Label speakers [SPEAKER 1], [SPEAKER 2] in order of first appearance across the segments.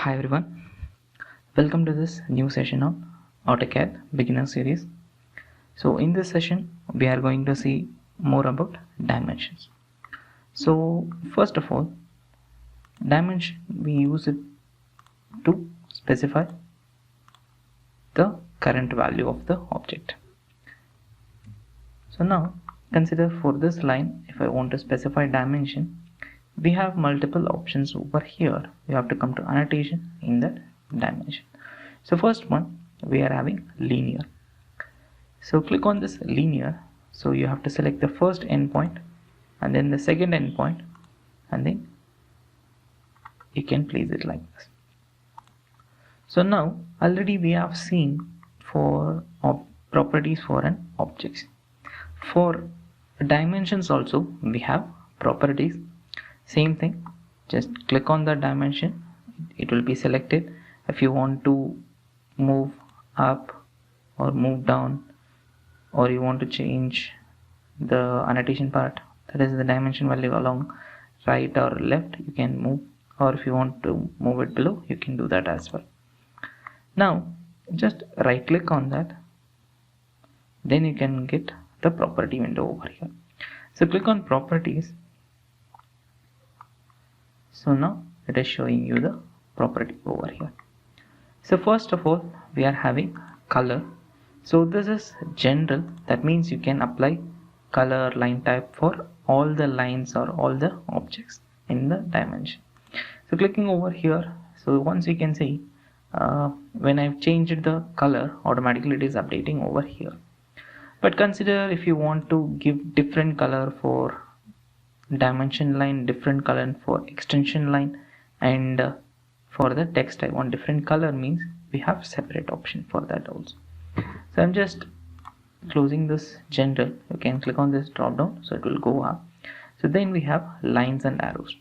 [SPEAKER 1] Hi everyone, welcome to this new session on AutoCAD Beginner Series. So in this session we are going to see more about dimensions. So first of all, dimension we use it to specify the current value of the object. So now consider for this line, if I want to specify dimension, we have multiple options over here. We have to come to annotation in that dimension. So first one, we are having linear. So click on this linear. So you have to select the first endpoint and then the second endpoint, and then you can place it like this. So now already we have seen for properties for an object. For dimensions also we have properties. Same thing, just click on the dimension, it will be selected. If you want to move up or move down, or you want to change the annotation part, that is the dimension value along right or left, you can move, or if you want to move it below, you can do that as well. Now just right click on that, then you can get the property window over here. So click on properties. So now it is showing you the property over here. So first of all, we are having color. So this is general, that means you can apply color line type for all the lines or all the objects in the dimension. So clicking over here, so once you can see when I've changed the color, automatically it is updating over here. But consider if you want to give different color for dimension line, different color for extension line, and for the text I want different color, means we have separate option for that also. So I'm just closing this general. You can click on this drop down, so it will go up. So then we have lines and arrows.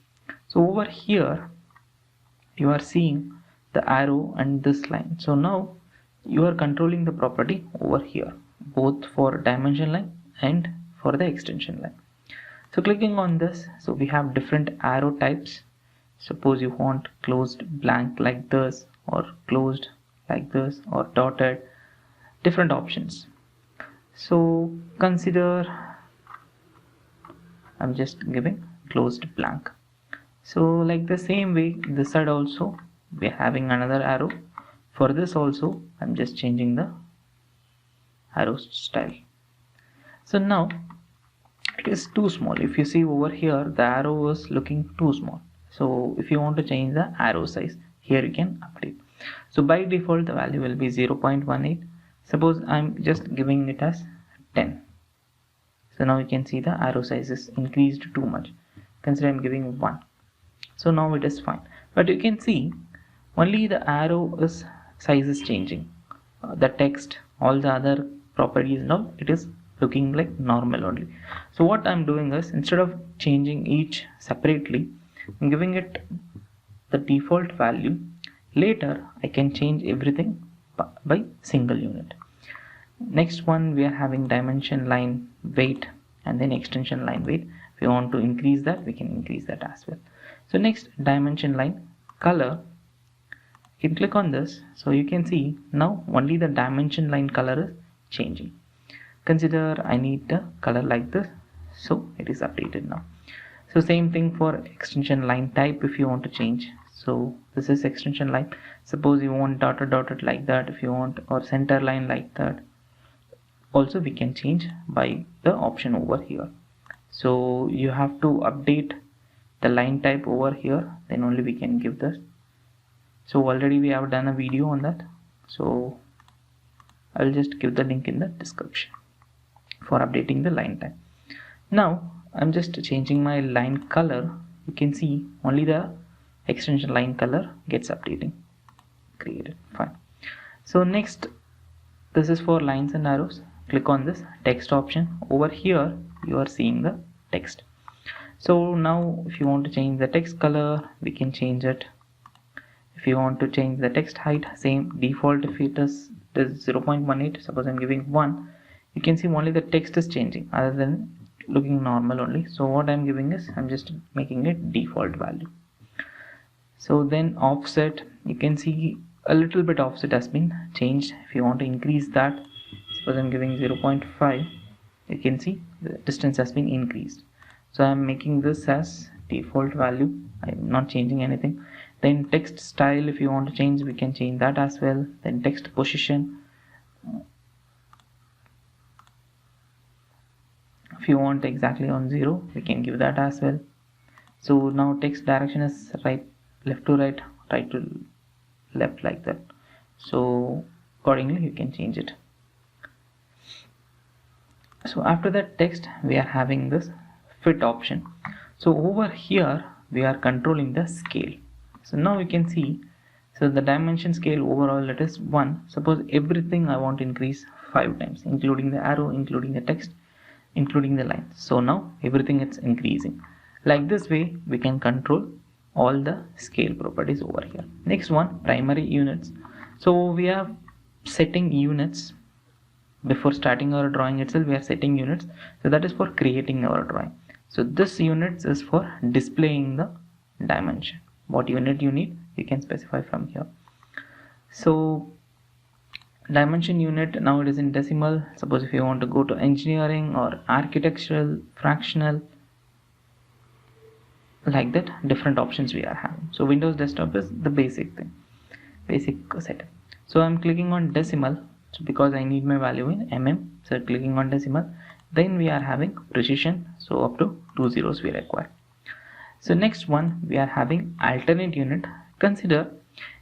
[SPEAKER 1] So over here you are seeing the arrow and this line. So now you are controlling the property over here, both for dimension line and for the extension line. So clicking on this, so we have different arrow types. Suppose you want closed blank like this, or closed like this, or dotted, different options. So consider I'm just giving closed blank. So like the same way this side also we are having another arrow. For this also I'm just changing the arrow style. So now it is too small. If you see over here, the arrow is looking too small. So if you want to change the arrow size, here you can update. So by default the value will be 0.18. Suppose I'm just giving it as 10. So now you can see the arrow size is increased too much. Consider I'm giving 1. So now it is fine. But you can see only the arrow is size is changing. The text, all the other properties now, it is looking like normal only. So what I'm doing is, instead of changing each separately, I'm giving it the default value. Later I can change everything by single unit. Next one, we are having dimension line weight and then extension line weight. If you want to increase that, we can increase that as well. So next, dimension line color, you can click on this. So you can see now only the dimension line color is changing. Consider I need the color like this, so it is updated now. So same thing for extension line type. If you want to change, so this is extension line. Suppose you want dotted like that, if you want, or center line like that, also we can change by the option over here. So you have to update the line type over here, then only we can give this. So already we have done a video on that, so I'll just give the link in the description for updating the line type. Now I'm just changing my line color. You can see only the extension line color gets updating, created. Fine. So next, this is for lines and arrows. Click on this text option. Over here you are seeing the text. So now if you want to change the text color, we can change it. If you want to change the text height, same default. If it is 0.18, suppose I'm giving 1, you can see only the text is changing other than looking normal only. So what I'm giving is, I'm just making it default value. So then offset, you can see a little bit offset has been changed. If you want to increase that, suppose I'm giving 0.5, you can see the distance has been increased. So I'm making this as default value. I'm not changing anything. Then text style, if you want to change, we can change that as well. Then text position, if you want exactly on 0, we can give that as well. So now text direction is right, left to right, right to left, like that. So accordingly you can change it. So after that text, we are having this fit option. So over here we are controlling the scale. So now you can see, so the dimension scale overall, it is 1. Suppose everything I want to increase 5 times, including the arrow, including the text, including the line. So now everything is increasing. Like this way we can control all the scale properties over here. Next one, primary units. So we are setting units. Before starting our drawing itself, we are setting units. So that is for creating our drawing. So this units is for displaying the dimension. What unit you need, you can specify from here. So dimension unit, now it is in decimal. Suppose if you want to go to engineering or architectural, fractional, like that, different options we are having. So Windows desktop is the basic thing, basic setup. So I'm clicking on decimal. So because I need my value in mm, so clicking on decimal. Then we are having precision, so up to 2 zeros we require. So next one, we are having alternate unit. Consider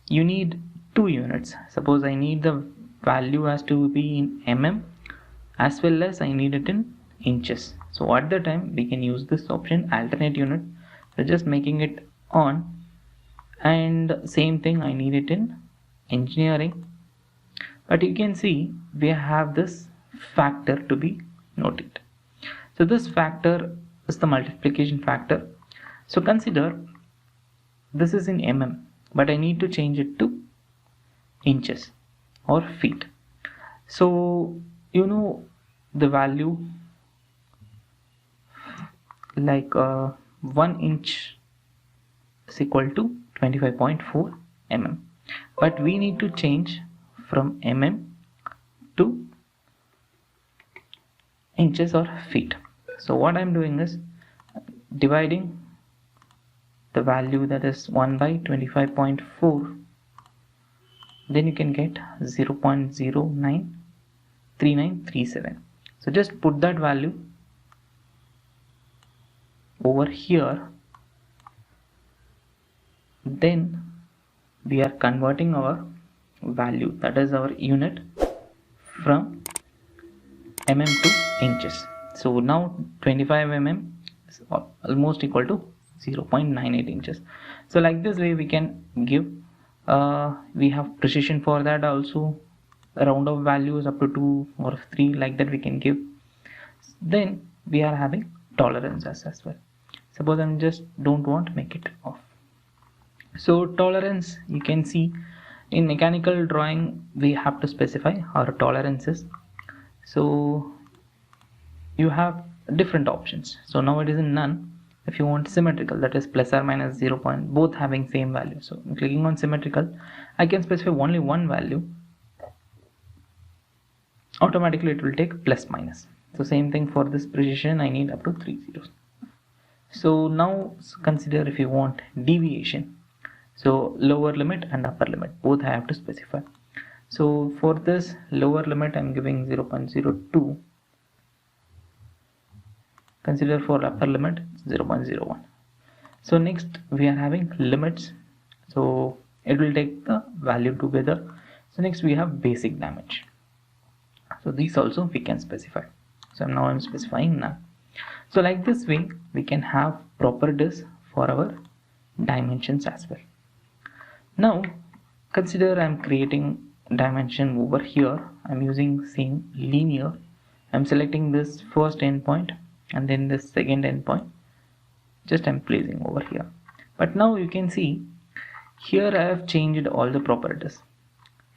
[SPEAKER 1] you need 2 units. Suppose I need the value has to be in mm as well as I need it in inches. So at the time we can use this option, alternate unit. So just making it on, and same thing I need it in engineering. But you can see we have this factor to be noted. So this factor is the multiplication factor. So consider this is in mm, but I need to change it to inches or feet. So you know the value, like 1 inch is equal to 25.4 mm, but we need to change from mm to inches or feet. So what I'm doing is dividing the value, that is 1 by 25.4, then you can get 0.093937. so just put that value over here. Then we are converting our value, that is our unit, from mm to inches. So now 25 mm is almost equal to 0.98 inches. So like this way we can give, we have precision for that also, round of values up to 2 or 3, like that we can give. Then we are having tolerances as well. Suppose I just don't want to make it off. So tolerance, you can see in mechanical drawing we have to specify our tolerances. So you have different options. So now it is in none. If you want symmetrical, that is plus or minus 0. Both having same value. So I'm clicking on symmetrical, I can specify only one value. Automatically it will take plus minus. So same thing for this precision, I need up to 3 zeros. So now consider if you want deviation. So lower limit and upper limit, both I have to specify. So for this lower limit I'm giving 0.02. Consider for upper limit 0.01. So next we are having limits. So it will take the value together. So next we have basic damage. So these also we can specify. So now I'm specifying none. So like this way we can have properties for our dimensions as well. Now consider I'm creating dimension over here. I'm using same linear. I'm selecting this first endpoint and then this second endpoint. Just I'm placing over here. But now you can see here I have changed all the properties,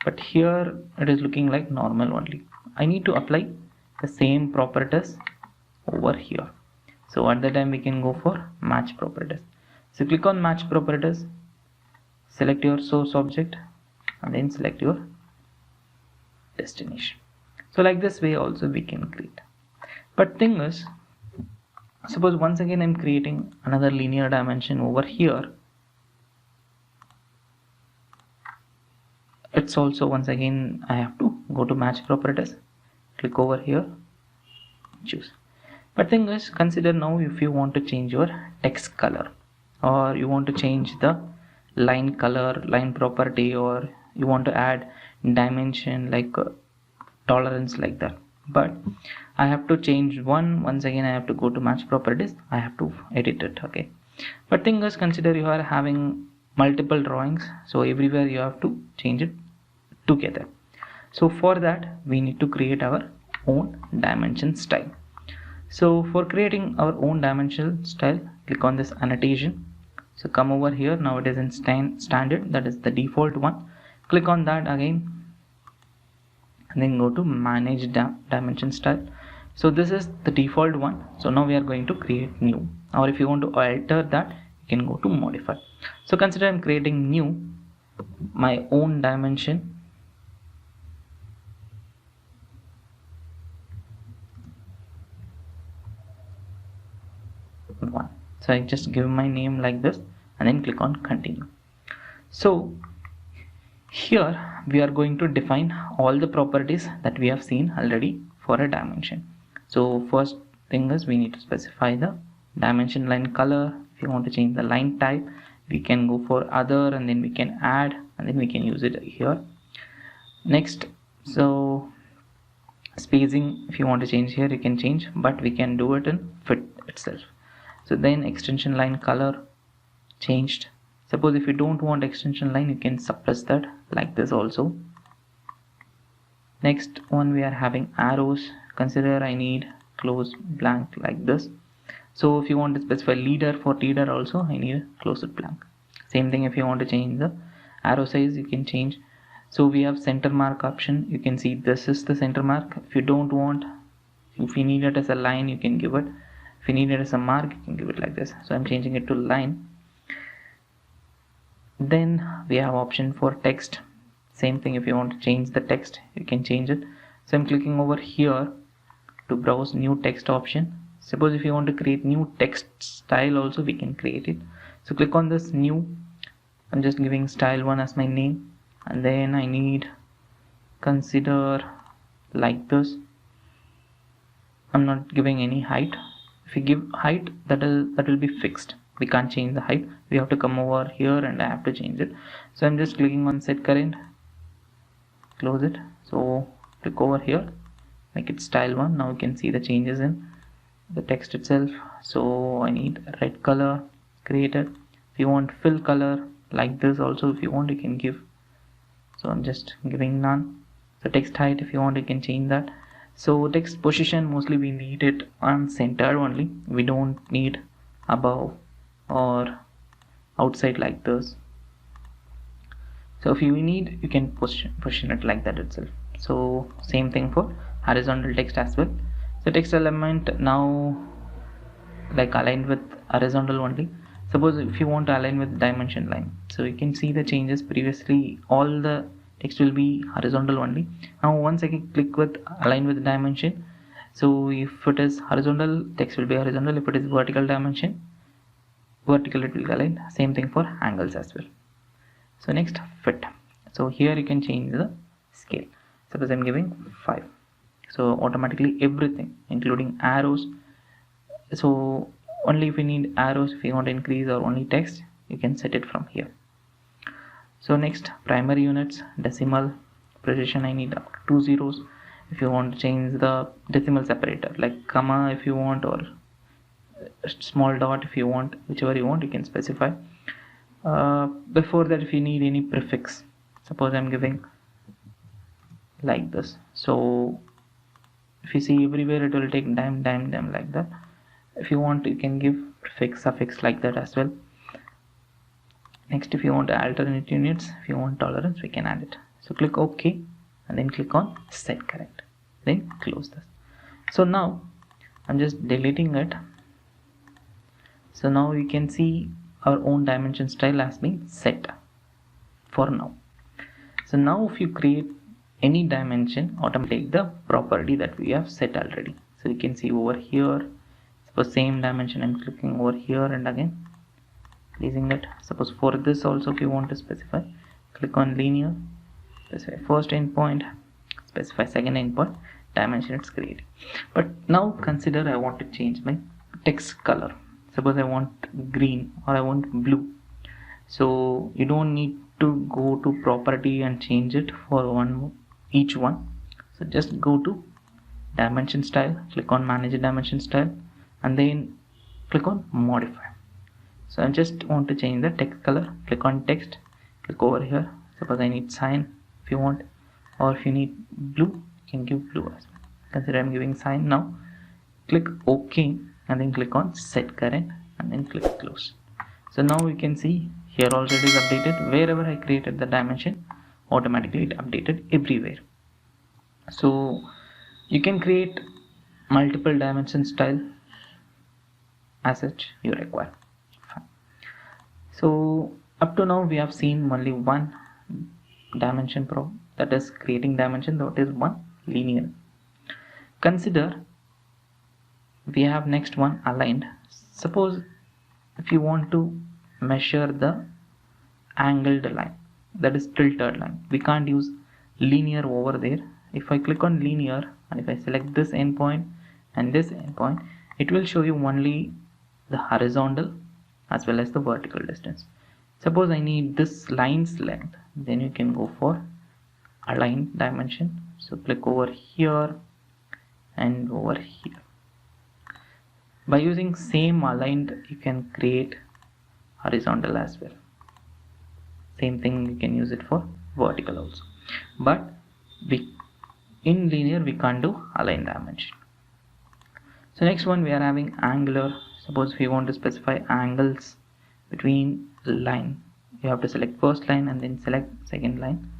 [SPEAKER 1] but here it is looking like normal only. I need to apply the same properties over here. So at the time we can go for match properties. So click on match properties. select your source object and then select your destination. So like this way also we can create. But thing is, suppose once again I'm creating another linear dimension over here. It's also once again I have to go to match properties, click over here, choose. But thing is, consider now if you want to change your text color, or you want to change the line color, line property, or you want to add dimension like tolerance like that. But I have to change once again I have to go to match properties, I have to edit it. Okay, but thing is, consider you are having multiple drawings, so everywhere you have to change it together. So for that we need to create our own dimension style. So for creating our own dimensional style, click on this annotation. So come over here, now it is in standard, that is the default one. Click on that again and then go to manage dimension style. So this is the default one. So now we are going to create new, or if you want to alter that, you can go to modify. So consider I'm creating new, my own dimension. One. So I just give my name like this and then click on continue. So here we are going to define all the properties that we have seen already for a dimension. So first thing is we need to specify the dimension line color. If you want to change the line type, we can go for other and then we can add and then we can use it here. Next, so spacing, if you want to change here you can change, but we can do it in fit itself. So then extension line color changed. Suppose if you don't want extension line, you can suppress that like this also. Next one we are having arrows. Consider I need close blank like this. So if you want to specify leader, for leader also I need a closed blank. Same thing if you want to change the arrow size, you can change. So we have center mark option. You can see this is the center mark. If you don't want, if you need it as a line, you can give it. If you need it as a mark, you can give it like this. So I'm changing it to line. Then we have option for text. Same thing, if you want to change the text, you can change it. So I'm clicking over here to browse new text option. Suppose if you want to create new text style also, we can create it. So click on this new. I'm just giving style 1 as my name, and then I need, consider like this. I'm not giving any height. If you give height, that will be fixed. We can't change the height. We have to come over here and I have to change it. So I'm just clicking on set current, close it. So click over here, make it style 1. Now you can see the changes in the text itself. So I need red color, create it. If you want fill color like this also, if you want, you can give. So I'm just giving none. So text height, if you want, you can change that. So text position, mostly we need it on center only. We don't need above or outside like this. So if you need, you can position it like that itself. So same thing for horizontal text as well. So text element now like aligned with horizontal only. Suppose if you want to align with dimension line, so you can see the changes. Previously all the text will be horizontal only. Now once I click with align with dimension, so if it is horizontal, text will be horizontal. If it is vertical dimension, vertical it will align. Same thing for angles as well. So next, fit. So here you can change the scale. Suppose I'm giving 5. So automatically everything including arrows. So only if you need arrows, if you want to increase, or only text, you can set it from here. So next, primary units, decimal, precision, I need 2 zeros. If you want to change the decimal separator, like comma if you want, or small dot if you want, whichever you want, you can specify. Before that, if you need any prefix, suppose I'm giving like this. So if you see everywhere, it will take dime like that. If you want, you can give prefix, suffix like that as well. Next, if you want alternate units, if you want tolerance, we can add it. So click OK and then click on set correct, then close this. So now I'm just deleting it. So now you can see our own dimension style has been set. for now. So now if you create any dimension, automatically take the property that we have set already. So you can see over here, suppose same dimension, I'm clicking over here and again placing it. Suppose for this also, if you want to specify, click on linear, specify first endpoint, specify second endpoint, dimension it's creating. But now consider I want to change my text color. Suppose I want green or I want blue. So you don't need to go to property and change it for each one. So just go to dimension style, click on manage dimension style, and then click on modify. So I just want to change the text color, click on text, click over here. Suppose I need sign if you want, or if you need blue, you can give blue as well. Consider I'm giving sign now. Click OK and then click on set current and then click close. So now you can see here also it is updated. Wherever I created the dimension, automatically it updated everywhere. So you can create multiple dimension style as such you require. So up to now we have seen only one dimension problem, that is creating dimension, that is one linear. Consider we have next one aligned. Suppose if you want to measure the angled line, that is tilted line, we can't use linear over there. If I click on linear and if I select this endpoint and this endpoint, it will show you only the horizontal as well as the vertical distance. Suppose I need this line's length, then you can go for align dimension. So click over here and over here. By using same aligned, you can create horizontal as well. Same thing, you can use it for vertical also. But in linear we can't do align dimension. So next one we are having angular. Suppose if you want to specify angles between line, you have to select first line and then select second line.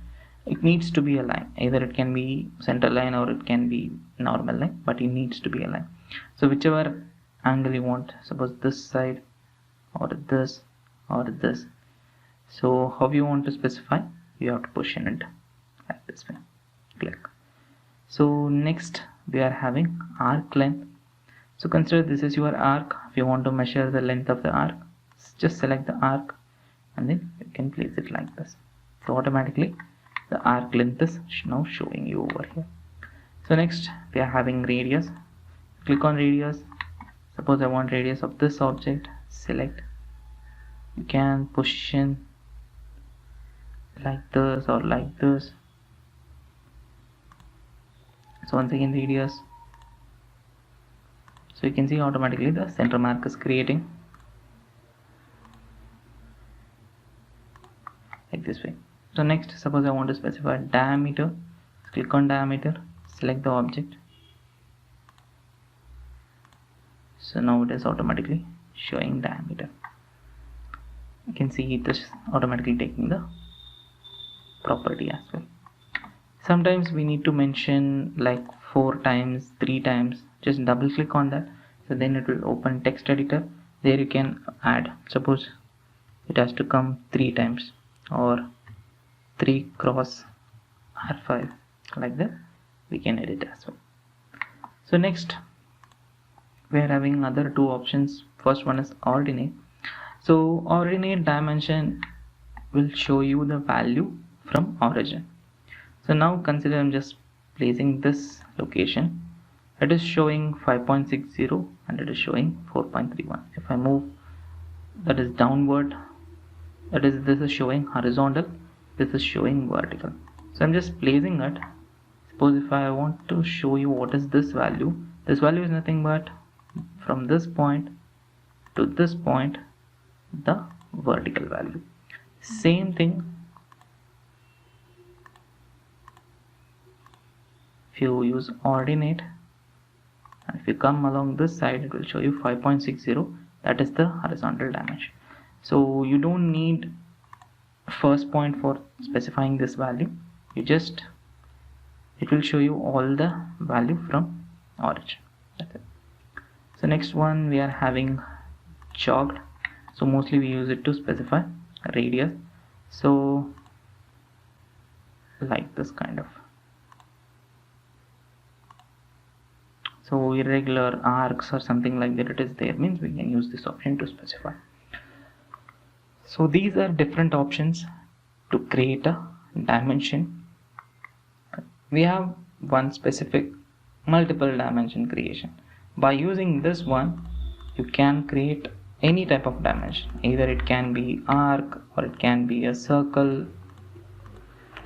[SPEAKER 1] It needs to be a line, either it can be center line or it can be normal line, but it needs to be a line. So whichever angle you want, suppose this side or this or this. So how you want to specify, you have to position it like this way. Click. So next we are having arc length. So consider this is your arc. If you want to measure the length of the arc, just select the arc and then you can place it like this. So automatically the arc length is now showing you over here. So next we are having radius. Click on radius. Suppose I want radius of this object, select. You can position like this or like this. So once again radius. So you can see automatically the center mark is creating like this way. So next, suppose I want to specify diameter. Click on diameter, select the object. So now it is automatically showing diameter. You can see it is automatically taking the property as well. Sometimes we need to mention like 4 times, 3 times. Just double click on that, so then it will open text editor. There you can add, suppose it has to come 3 times or 3 cross R5, like that we can edit as well. So next we are having other 2 options. First one is ordinate. So ordinate dimension will show you the value from origin. So now consider I'm just placing this location. It is showing 5.60 and it is showing 4.31. If I move, that is downward, this is showing horizontal, this is showing vertical. So I'm just placing it. Suppose if I want to show you what is this value is nothing but from this point to this point the vertical value. Same thing if you use ordinate, and if you come along this side, it will show you 5.60. That is the horizontal dimension. So you don't need first point for specifying this value. It will show you all the value from origin. That's it. So next one we are having chalked. So mostly we use it to specify radius. So like this kind of. So irregular arcs or something like that, it is there, means we can use this option to specify. So these are different options to create a dimension. We have one specific multiple dimension creation. By using this one, you can create any type of dimension. Either it can be arc or it can be a circle,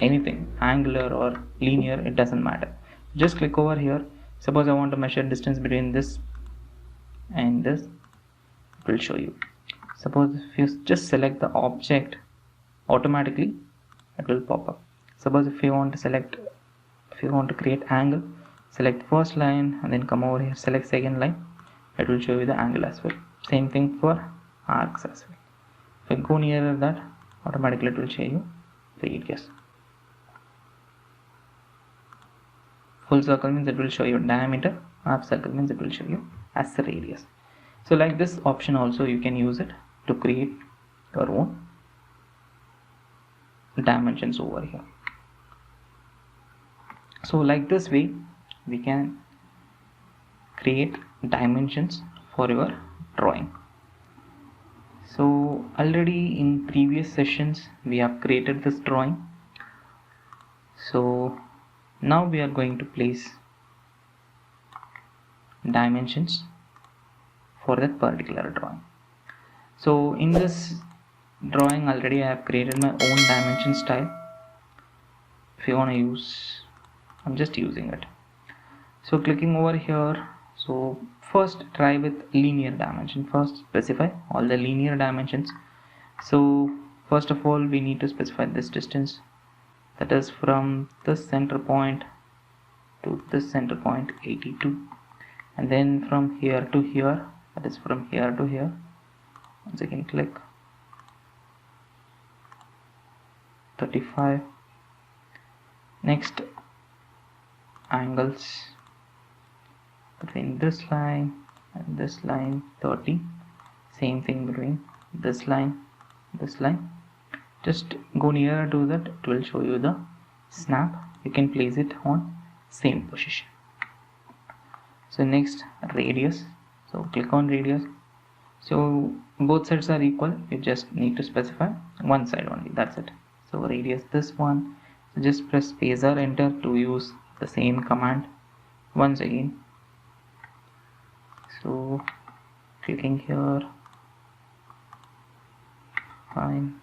[SPEAKER 1] anything, angular or linear, it doesn't matter. Just click over here. Suppose I want to measure distance between this and this, it will show you. Suppose if you just select the object, automatically it will pop up. Suppose if you want to create angle, select first line and then come over here, select second line, it will show you the angle as well. Same thing for arcs as well. If you go nearer that, automatically it will show you the radius. Full circle means it will show you diameter, half circle means it will show you as the radius. So like this option also you can use it to create your own dimensions over here. So like this way we can create dimensions for your drawing. So already in previous sessions we have created this drawing. So now we are going to place dimensions for that particular drawing. So in this drawing already I have created my own dimension style. If you want to use, I'm just using it. So clicking over here, so first try with linear dimension. First specify all the linear dimensions. So first of all we need to specify this distance, that is from this center point to this center point 82, and then from here to here, that is from here to here. Once again click 35. Next, angles between this line and this line 30. Same thing between this line, this line. Just go nearer to that, it will show you the snap. You can place it on same position. So next, radius. So click on radius. So both sides are equal, you just need to specify one side only, that's it. So radius this one, so just press space or enter to use the same command once again. So clicking here, fine.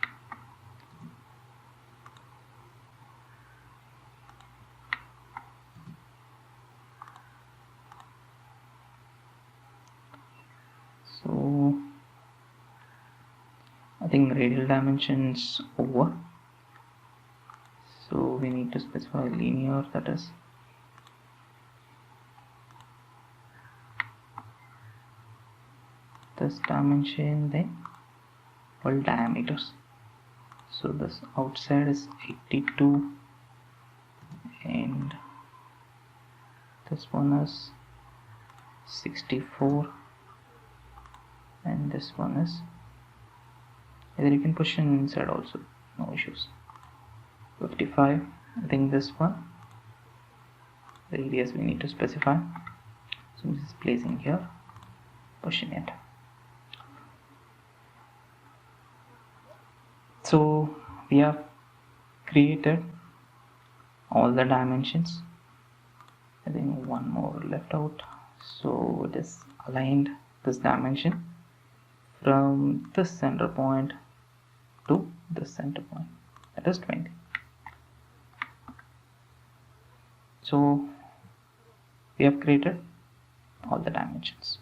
[SPEAKER 1] So I think radial dimensions over. So we need to specify linear, that is this dimension, then all diameters. So this outside is 82 and this one is 64 and this one is, either you can push in inside also, no issues, 55. I think this one, the radius we need to specify, so this is placing here, pushing it. So we have created all the dimensions. I think one more left out, so it is aligned this dimension from this center point to this center point, that is 20. So we have created all the dimensions.